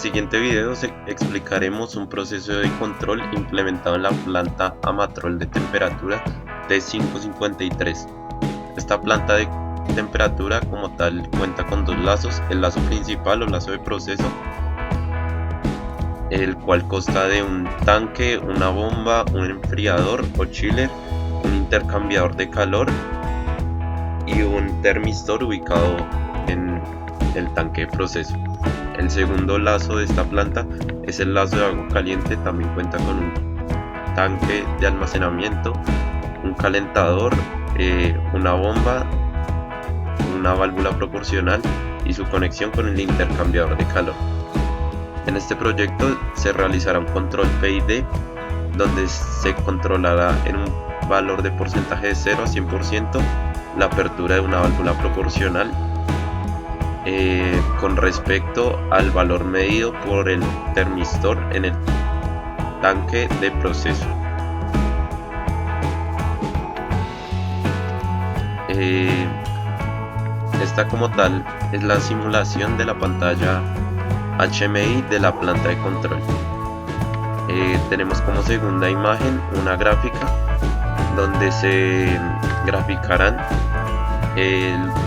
siguiente video explicaremos un proceso de control implementado en la planta Amatrol de temperatura T553. Esta planta de temperatura como tal cuenta con dos lazos: el lazo principal o lazo de proceso, el cual consta de un tanque, una bomba, un enfriador o chiller, un intercambiador de calor y un termistor ubicado en el tanque de proceso. El segundo lazo de esta planta es el lazo de agua caliente. También cuenta con un tanque de almacenamiento, un calentador, una bomba, una válvula proporcional y su conexión con el intercambiador de calor. En este proyecto se realizará un control PID donde se controlará en un valor de porcentaje de 0 a 100% la apertura de una válvula proporcional con respecto al valor medido por el termistor en el tanque de proceso. Esta como tal es la simulación de la pantalla HMI de la planta de control. Tenemos como segunda imagen una gráfica donde se graficarán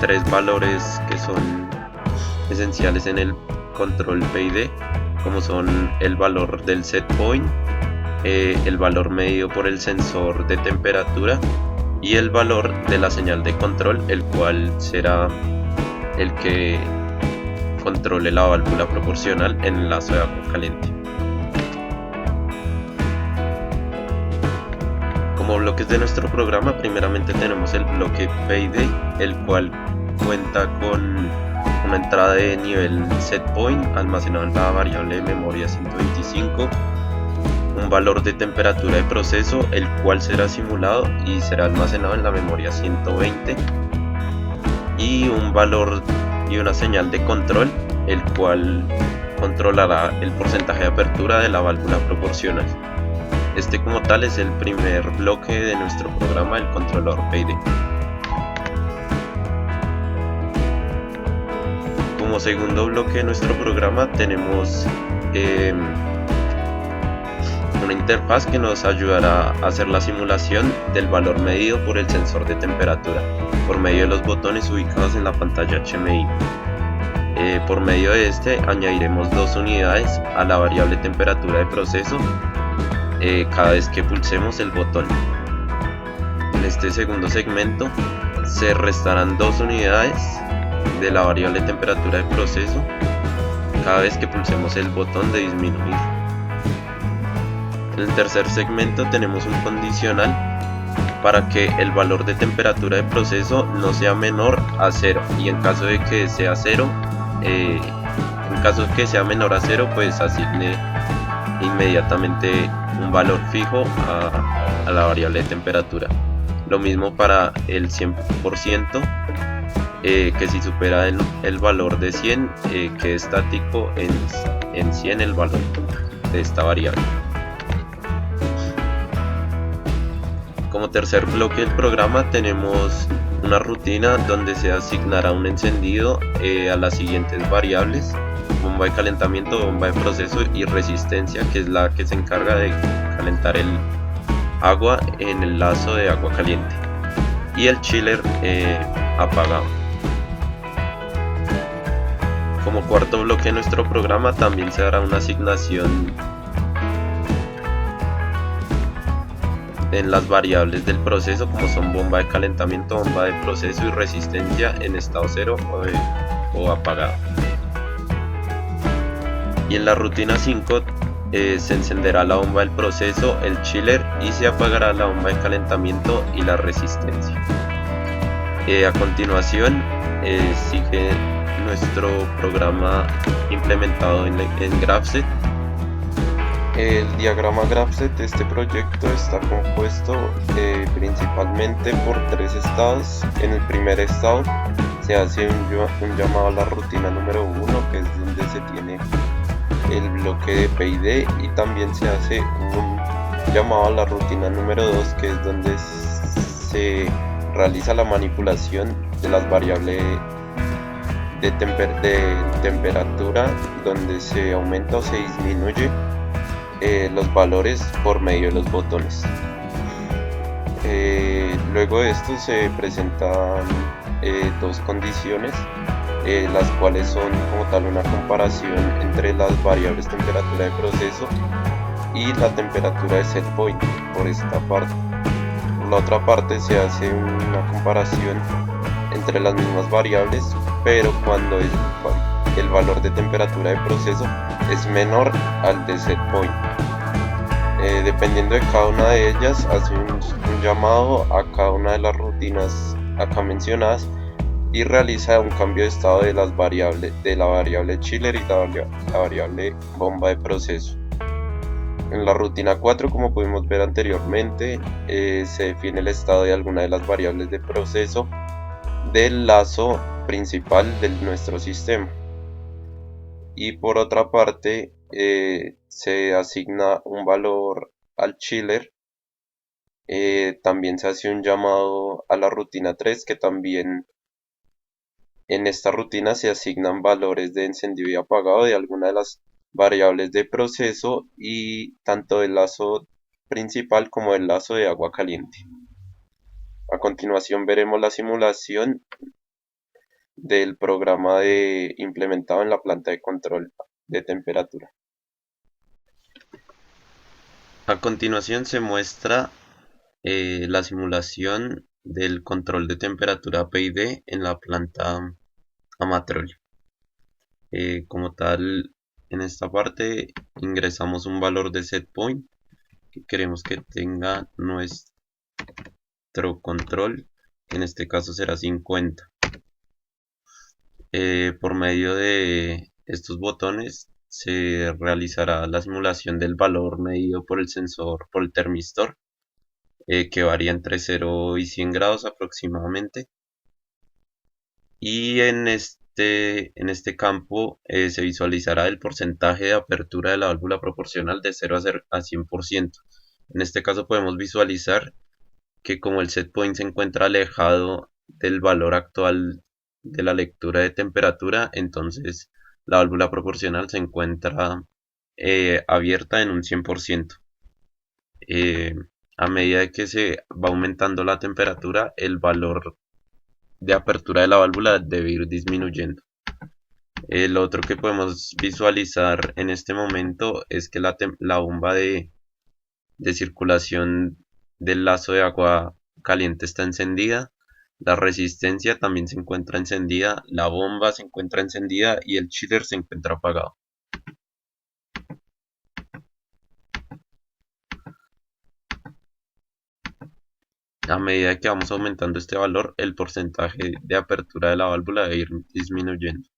tres valores que son esenciales en el control PID, como son el valor del set point, el valor medido por el sensor de temperatura y el valor de la señal de control, el cual será el que controle la válvula proporcional en el lazo de agua caliente. Como bloques de nuestro programa, primeramente tenemos el bloque PID, el cual cuenta con una entrada de nivel setPoint almacenado en la variable de memoria 125, un valor de temperatura de proceso, el cual será simulado y será almacenado en la memoria 120, y un valor y una señal de control, el cual controlará el porcentaje de apertura de la válvula proporcional. Este como tal es el primer bloque de nuestro programa, el controlador PID. Como segundo bloque de nuestro programa tenemos una interfaz que nos ayudará a hacer la simulación del valor medido por el sensor de temperatura por medio de los botones ubicados en la pantalla HMI. Por medio de este añadiremos 2 unidades a la variable temperatura de proceso cada vez que pulsemos el botón. En este segundo segmento se restarán 2 unidades de la variable temperatura de proceso cada vez que pulsemos el botón de disminuir. En el tercer segmento tenemos un condicional para que el valor de temperatura de proceso no sea menor a 0, y en caso de que sea 0, menor a 0, pues asigne inmediatamente un valor fijo a la variable de temperatura. Lo mismo para el 100%, que si supera el valor de 100, quede estático en 100 el valor de esta variable. Como tercer bloque del programa tenemos una rutina donde se asignará un encendido a las siguientes variables: bomba de calentamiento, bomba de proceso y resistencia, que es la que se encarga de calentar el agua en el lazo de agua caliente, y el chiller apagado. Como cuarto bloque de nuestro programa también se hará una asignación en las variables del proceso, como son bomba de calentamiento, bomba de proceso y resistencia en estado 0 o apagado. Y en la rutina 5 se encenderá la bomba del proceso, el chiller, y se apagará la bomba de calentamiento y la resistencia. A continuación sigue nuestro programa implementado en GraphSet. El diagrama GraphSet de este proyecto está compuesto principalmente por 3 estados. En el primer estado se hace un llamado a la rutina número 1, que es donde se tiene el bloque de PID, y también se hace un llamado a la rutina número 2, que es donde se realiza la manipulación de las variables de temperatura donde se aumenta o se disminuye los valores por medio de los botones. Luego de esto se presentan dos condiciones, las cuales son como tal una comparación entre las variables temperatura de proceso y la temperatura de set point por esta parte. Por la otra parte se hace una comparación entre las mismas variables, pero cuando el valor de temperatura de proceso es menor al de set point. Dependiendo de cada una de ellas, hace un llamado a cada una de las rutinas acá mencionadas y realiza un cambio de estado de las variables, de la variable chiller y la variable bomba de proceso. En la rutina 4, como pudimos ver anteriormente, se define el estado de alguna de las variables de proceso del lazo principal de nuestro sistema. Y por otra parte, se asigna un valor al chiller. También se hace un llamado a la rutina 3, que también en esta rutina se asignan valores de encendido y apagado de alguna de las variables de proceso y tanto del lazo principal como del lazo de agua caliente. A continuación veremos la simulación del programa implementado en la planta de control de temperatura. A continuación se muestra la simulación del control de temperatura PID en la planta Amatrol. Como tal, en esta parte ingresamos un valor de set point que queremos que tenga nuestro control, que en este caso será 50. Por medio de estos botones se realizará la simulación del valor medido por el sensor, por el termistor, que varía entre 0 y 100 grados aproximadamente. Y en este campo se visualizará el porcentaje de apertura de la válvula proporcional de 0 a 100%. En este caso podemos visualizar que como el set point se encuentra alejado del valor actual de la lectura de temperatura, entonces la válvula proporcional se encuentra abierta en un 100%. A medida que se va aumentando la temperatura, el valor de apertura de la válvula debe ir disminuyendo. El otro que podemos visualizar en este momento es que la bomba de circulación del lazo de agua caliente está encendida, la resistencia también se encuentra encendida, la bomba se encuentra encendida y el chiller se encuentra apagado. A medida que vamos aumentando este valor, el porcentaje de apertura de la válvula debe ir disminuyendo.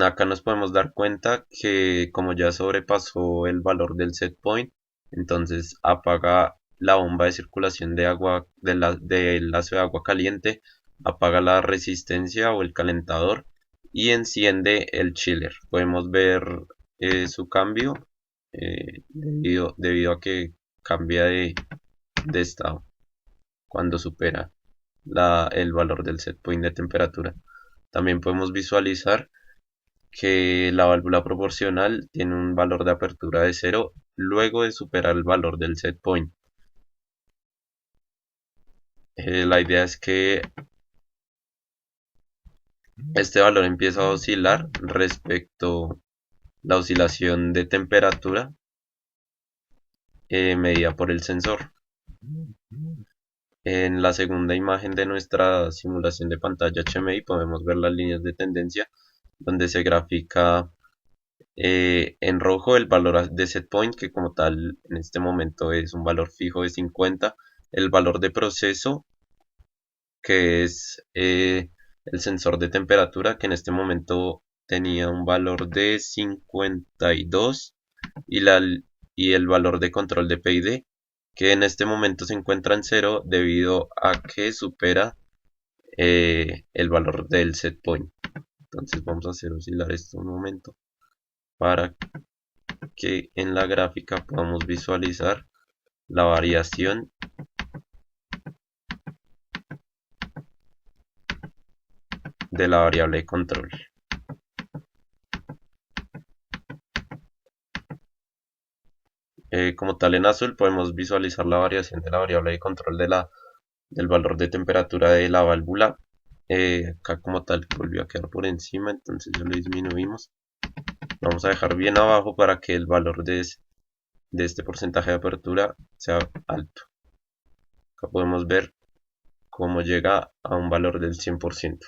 Acá nos podemos dar cuenta que como ya sobrepasó el valor del set point, entonces apaga la bomba de circulación de agua del lazo de agua caliente, apaga la resistencia o el calentador y enciende el chiller. Podemos ver su cambio debido a que cambia de estado cuando supera el valor del set point de temperatura. También podemos visualizar que la válvula proporcional tiene un valor de apertura de 0 luego de superar el valor del set point. La idea es que este valor empieza a oscilar respecto a la oscilación de temperatura medida por el sensor. En la segunda imagen de nuestra simulación de pantalla HMI podemos ver las líneas de tendencia donde se grafica en rojo el valor de set point, que como tal en este momento es un valor fijo de 50, el valor de proceso, que es el sensor de temperatura, que en este momento tenía un valor de 52, y el valor de control de PID, que en este momento se encuentra en 0 debido a que supera el valor del set point. Entonces vamos a hacer oscilar esto un momento para que en la gráfica podamos visualizar la variación de la variable de control. Como tal, en azul podemos visualizar la variación de la variable de control del valor de temperatura de la válvula. Acá como tal volvió a quedar por encima, entonces ya lo disminuimos. Lo vamos a dejar bien abajo para que el valor de este porcentaje de apertura sea alto. Acá podemos ver cómo llega a un valor del 100%.